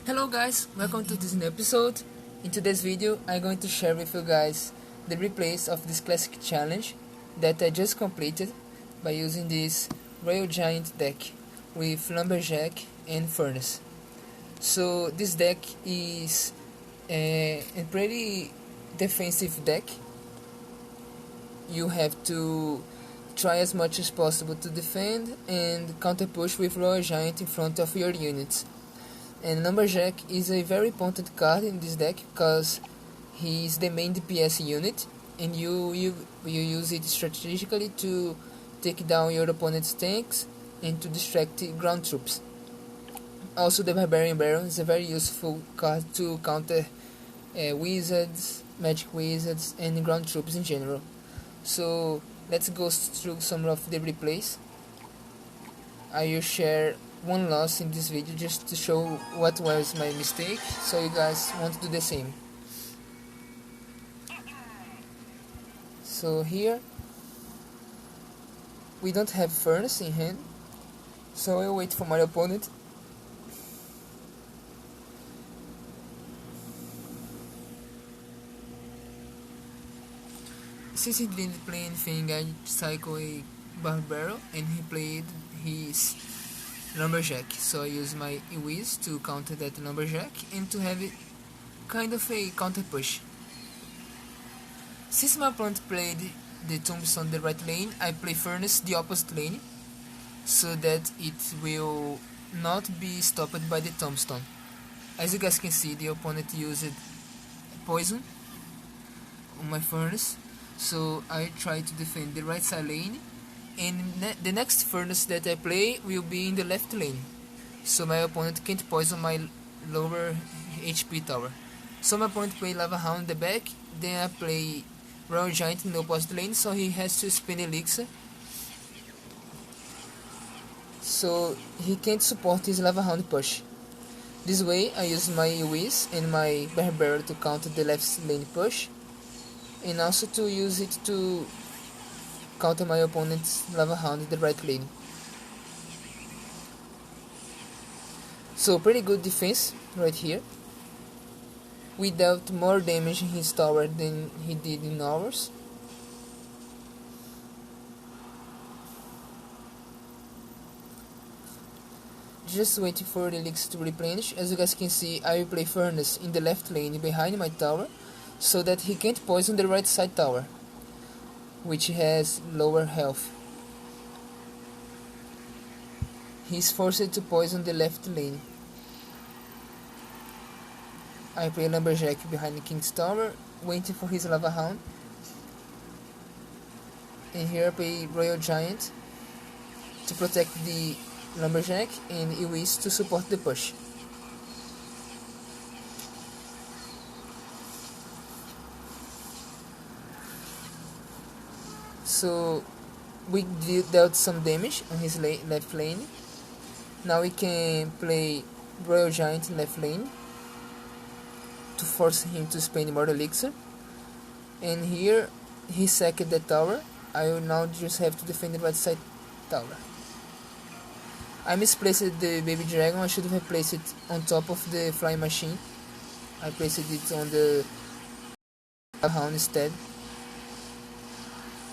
Hello guys, welcome to this new episode. In today's video, I'm going to share with you guys the replays of this classic challenge that I just completed by using this Royal Giant deck with Lumberjack and Furnace. So this deck is a pretty defensive deck. You have to try as much as possible to defend and counter push with Royal Giant in front of your units. And Lumberjack is a very important card in this deck because he is the main DPS unit, and you use it strategically to take down your opponent's tanks and to distract ground troops. Also, the Barbarian Baron is a very useful card to counter wizards, magic wizards, and ground troops in general. So let's go through some of the replays. I will share one loss in this video just to show what was my mistake, so you guys won't do the same. So here we don't have Furnace in hand, so I'll wait for my opponent. Since he didn't play anything, I cycle a Barbaro and he played his Lumberjack, so I use my Wiz to counter that Lumberjack and to have it kind of a counter push. Since my opponent played the Tombstone the right lane, I play Furnace the opposite lane so that it will not be stopped by the Tombstone. As you guys can see, the opponent used poison on my Furnace, so I try to defend the right side lane, and the next Furnace that I play will be in the left lane, so my opponent can't poison my lower HP tower. So my opponent play Lava Hound in the back, then I play Royal Giant in the opposite lane, so he has to spin Elixir, so he can't support his Lava Hound push. This way I use my Wiz and my Barbaro to counter the left lane push, and also to use it to counter my opponent's Lava Hound in the right lane. So pretty good defense right here. We dealt more damage in his tower than he did in ours. Just waiting for the elixir to replenish. As you guys can see, I will play Furnace in the left lane behind my tower, so that he can't poison the right side tower, which has lower health. He's forced to poison the left lane. I play Lumberjack behind the King's Tower, waiting for his Lava Hound. And here I play Royal Giant to protect the Lumberjack and Iwis to support the push. So we dealt some damage on his left lane. Now we can play Royal Giant in left lane to force him to spend more elixir. And here he sacked the tower. I will now just have to defend the right side tower. I misplaced the baby dragon. I should have placed it on top of the flying machine. I placed it on the hound instead.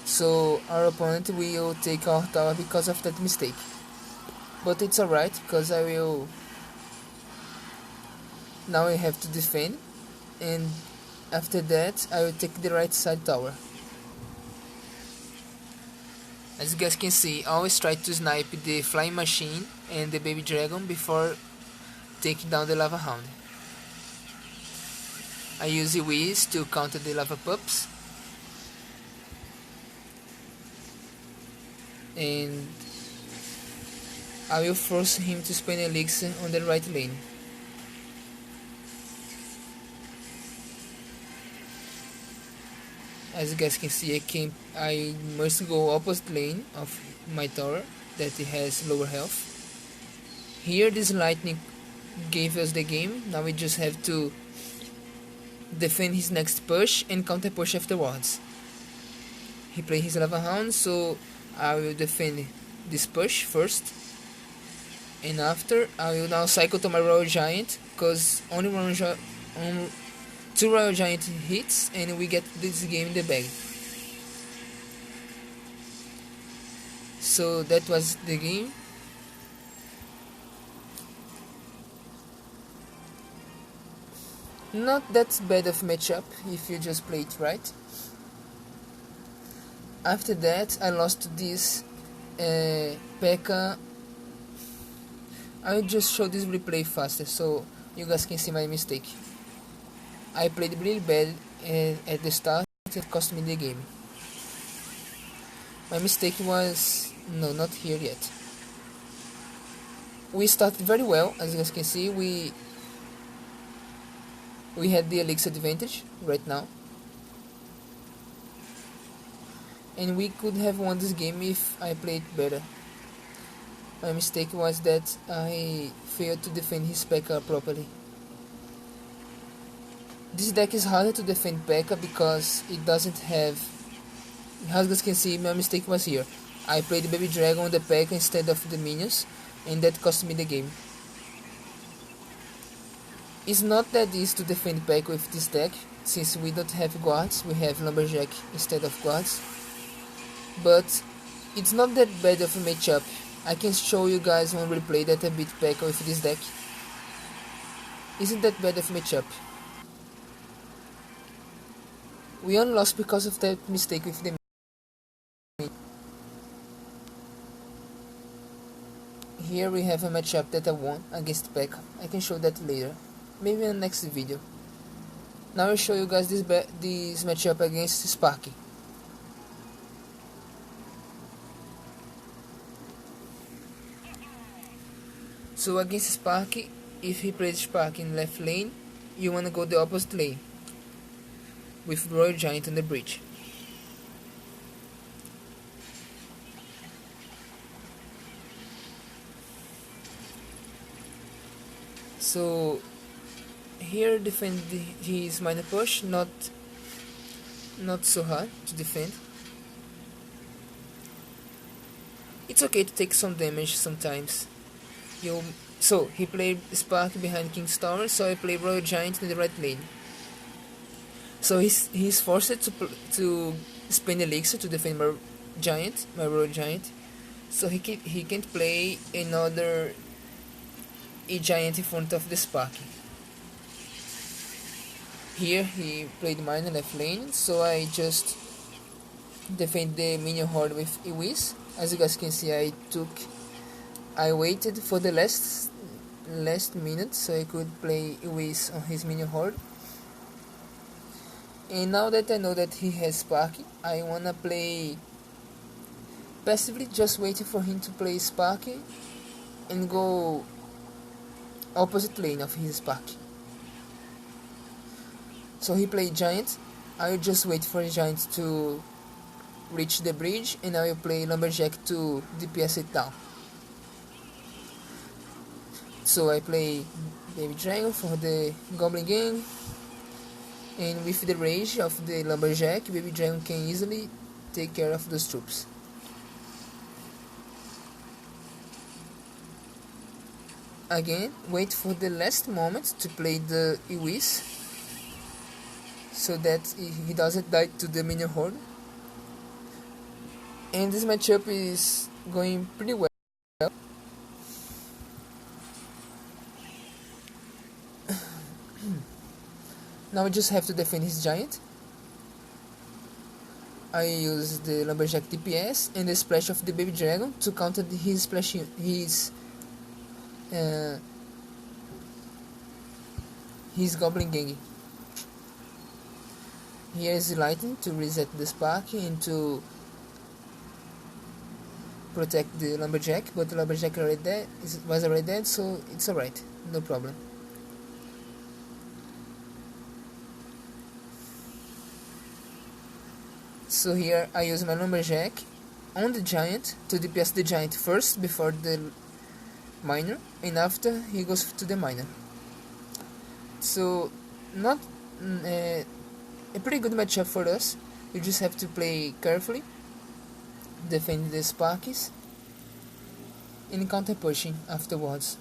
So our opponent will take our tower because of that mistake. But it's alright, because I will... Now I have to defend, and after that I will take the right side tower. As you guys can see, I always try to snipe the flying machine and the baby dragon before taking down the Lava Hound. I use Wiz to counter the Lava Pups, and I will force him to spend elixir on the right lane. As you guys can see, I must go opposite lane of my tower that has lower health. Here this lightning gave us the game. Now we just have to defend his next push and counter push afterwards. He played his Lava Hound, so I will defend this push first, And after, I will now cycle to my Royal Giant, cause only two Royal Giant hits and we get this game in the bag. So that was the game. Not that bad of matchup if you just play it right. After that, I lost to this P.E.K.K.A. I'll just show this replay faster so you guys can see my mistake. I played really bad at the start, it cost me the game. My mistake was... no, not here yet. We started very well, as you guys can see. We had the Elixir advantage right now. And we could have won this game if I played better. My mistake was that I failed to defend his P.E.K.K.A. properly. This deck is harder to defend P.E.K.K.A. because it doesn't have... as you guys can see, my mistake was here. I played Baby Dragon on the P.E.K.K.A. instead of the minions, and that cost me the game. It's not that easy to defend P.E.K.K.A. with this deck, since we don't have guards, we have Lumberjack instead of guards. But it's not that bad of a matchup. I can show you guys one replay that I beat P.E.K.K.A. with this deck. Isn't that bad of a matchup? We only lost because of that mistake with the... Here we have a matchup that I won against P.E.K.K.A. I can show that later, maybe in the next video. Now I'll show you guys this matchup against Sparky. So against Sparky, if he plays Sparky in left lane, you wanna go the opposite lane with Royal Giant on the bridge. So here defend his minor push, not so hard to defend. It's okay to take some damage sometimes. So he played Spark behind King's Tower, so I play Royal Giant in the right lane. So he's forced to spend Elixir to defend my Royal Giant. So he can't play another E-Giant in front of the Sparky. Here he played mine in left lane, so I just defend the minion horde with Iwis. As you guys can see, I waited for the last minute so I could play Iwis on his minion horde. And now that I know that he has Sparky, I wanna play passively, just waiting for him to play Sparky and go opposite lane of his Sparky. So he played Giant, I will just wait for the Giant to reach the bridge and I will play Lumberjack to DPS it down. So I play Baby Dragon for the Goblin Gang, and with the rage of the Lumberjack, Baby Dragon can easily take care of those troops. Again, wait for the last moment to play the Iwis, so that he doesn't die to the minion horde. And this matchup is going pretty well. Now I just have to defend his Giant. I use the Lumberjack DPS and the splash of the Baby Dragon to counter his splash, his Goblin Gang. Here is the lightning to reset the Sparky and to protect the Lumberjack, but the Lumberjack was already dead, so it's alright, no problem. So here I use my Lumberjack on the Giant to DPS the Giant first before the Miner, and after he goes to the Miner. So not a pretty good matchup for us. You just have to play carefully, defend the Sparkies, and counter pushing afterwards.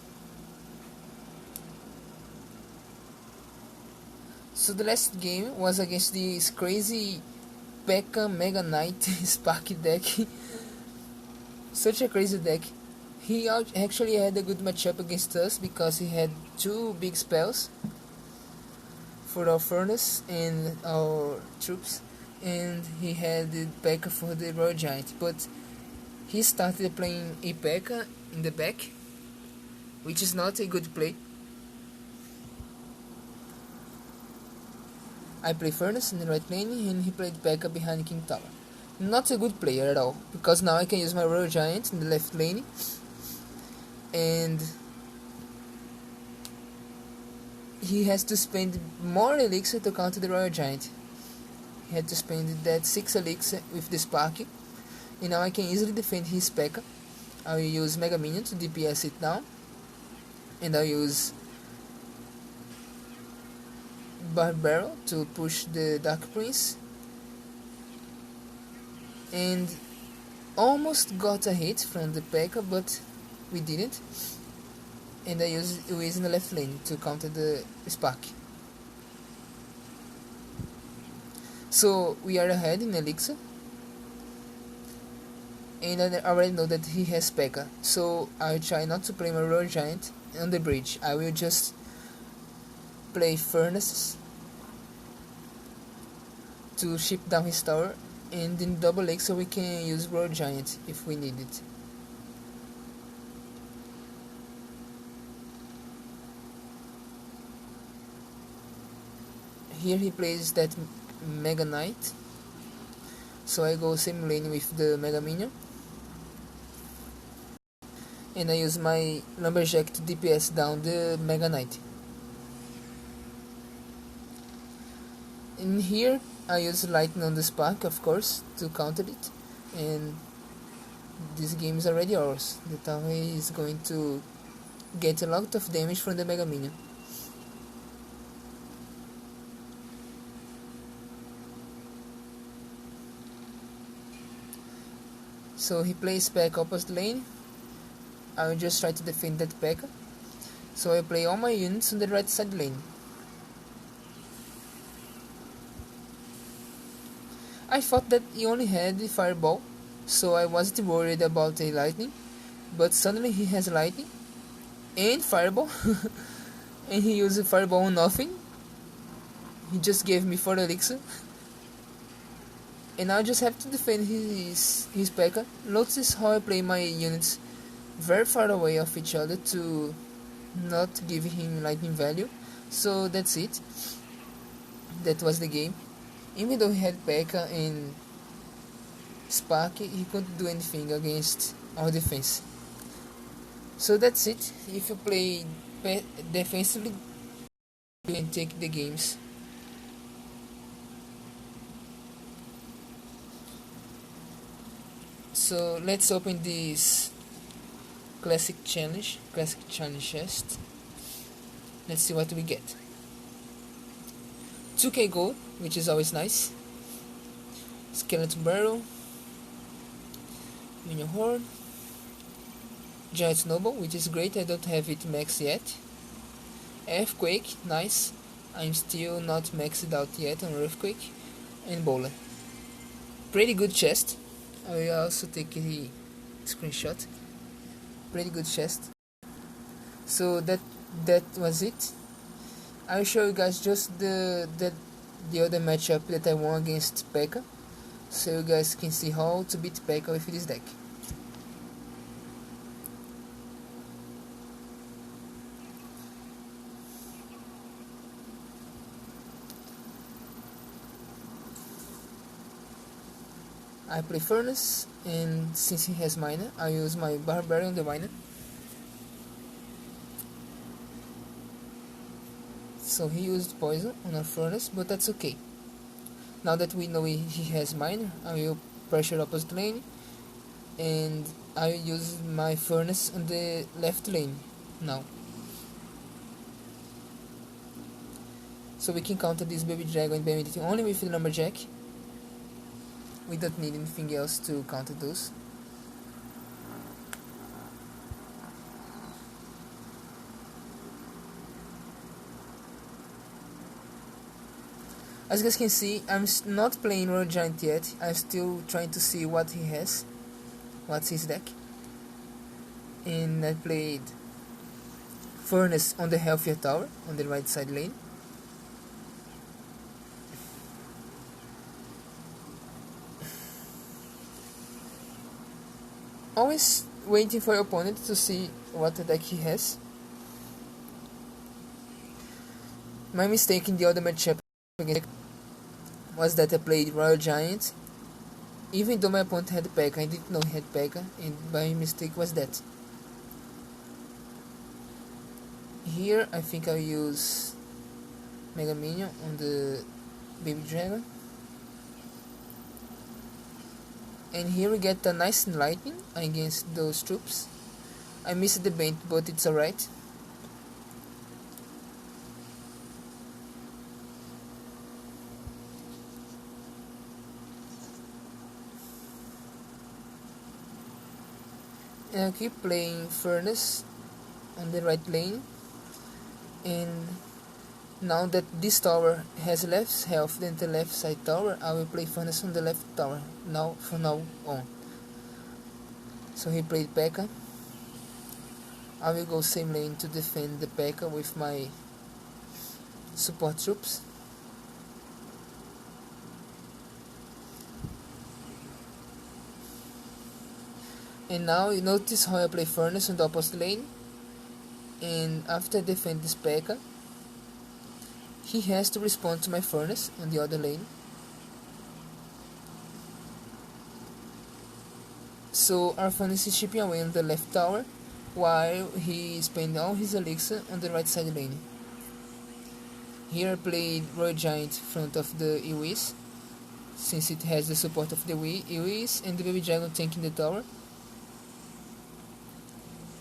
So the last game was against this crazy P.E.K.K.A Mega Knight Spark deck. Such a crazy deck. He actually had a good matchup against us because he had two big spells for our furnace and our troops, and he had the P.E.K.K.A for the Royal Giant, but he started playing a P.E.K.K.A in the back, which is not a good play. I play Furnace in the right lane and he played P.E.K.K.A behind King Tower. Not a good player at all, because now I can use my Royal Giant in the left lane and he has to spend more elixir to counter the Royal Giant. He had to spend that 6 elixir with the Sparky, and now I can easily defend his P.E.K.K.A. I will use Mega Minion to DPS it down, and I'll use Barbarrel to push the Dark Prince, and almost got a hit from the P.E.K.K.A, but we didn't, and I use Wiz in the left lane to counter the Spark. So we are ahead in elixir, and I already know that he has P.E.K.K.A, so I'll try not to play my Royal Giant on the bridge. I will just play Furnaces to ship down his tower, and in double elixir we can use Royal Giant if we need it. Here he plays that Mega Knight, so I go same lane with the Mega Minion, and I use my Lumberjack to DPS down the Mega Knight. In here I use Lightning on the Spark, of course, to counter it, and this game is already ours. The tower is going to get a lot of damage from the Mega Minion. So he plays P.E.K.K.A opposite lane. I will just try to defend that P.E.K.K.A. So I play all my units on the right side lane. I thought that he only had the Fireball, so I wasn't worried about a Lightning, but suddenly he has Lightning and Fireball, and he used a Fireball on nothing. He just gave me 4 elixir, and I just have to defend his P.E.K.K.A. Notice how I play my units very far away of each other to not give him lightning value. So that's it. That was the game. Even though he had P.E.K.K.A and Spark, he couldn't do anything against our defense. So that's it. If you play defensively, you can take the games. So let's open this classic challenge chest. Let's see what we get. 2k gold, which is always nice. Skeleton Barrel, Minion Horde, Giant Snowball, which is great. I don't have it max yet. Earthquake, nice. I'm still not maxed out yet on Earthquake. And Bowler. Pretty good chest. I will also take a screenshot. Pretty good chest. So that was it. I will show you guys just the other matchup that I won against P.E.K.K.A, so you guys can see how to beat P.E.K.K.A with this deck. I play Furnace, and since he has Miner, I use my Barbarian on the Miner. So he used Poison on our Furnace, but that's okay. Now that we know he has Miner, I will pressure opposite lane, and I will use my Furnace on the left lane now. So we can counter this Baby Dragon and Baby only with the Lumberjack. We don't need anything else to counter those. As you guys can see, I'm not playing Royal Giant yet. I'm still trying to see what he has, what's his deck. And I played Furnace on the Healthier Tower on the right side lane. Always waiting for your opponent to see what deck he has. My mistake in the other matchup was that I played Royal Giant. Even though my opponent had P.E.K.K.A, I didn't know he had P.E.K.K.A, and my mistake was that. Here I think I'll use Mega Minion on the Baby Dragon. And here we get a nice lightning against those troops. I missed the bait, but it's alright. And I'll keep playing Furnace on the right lane. And now that this tower has less health than the left side tower, I will play Furnace on the left tower from now on. So he played P.E.K.K.A. I will go same lane to defend the P.E.K.K.A with my support troops. And now you notice how I play Furnace on the opposite lane. And after I defend this P.E.K.K.A, he has to respond to my Furnace on the other lane. So our Furnace is chipping away on the left tower, while he is spending all his elixir on the right side lane. Here I played Royal Giant in front of the Lewis, since it has the support of the Lewis and the Baby Dragon tanking the tower.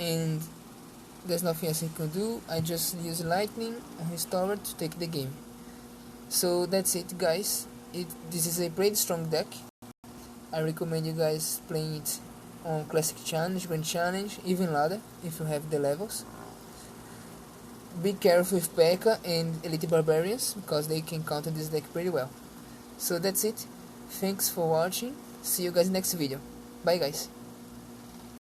And there's nothing else I can do. I just use lightning on his tower to take the game. So that's it, guys. This is a pretty strong deck. I recommend you guys playing it on Classic Challenge, Grand Challenge, even ladder if you have the levels. Be careful with P.E.K.K.A and Elite Barbarians, because they can counter this deck pretty well. So that's it. Thanks for watching. See you guys next video. Bye guys.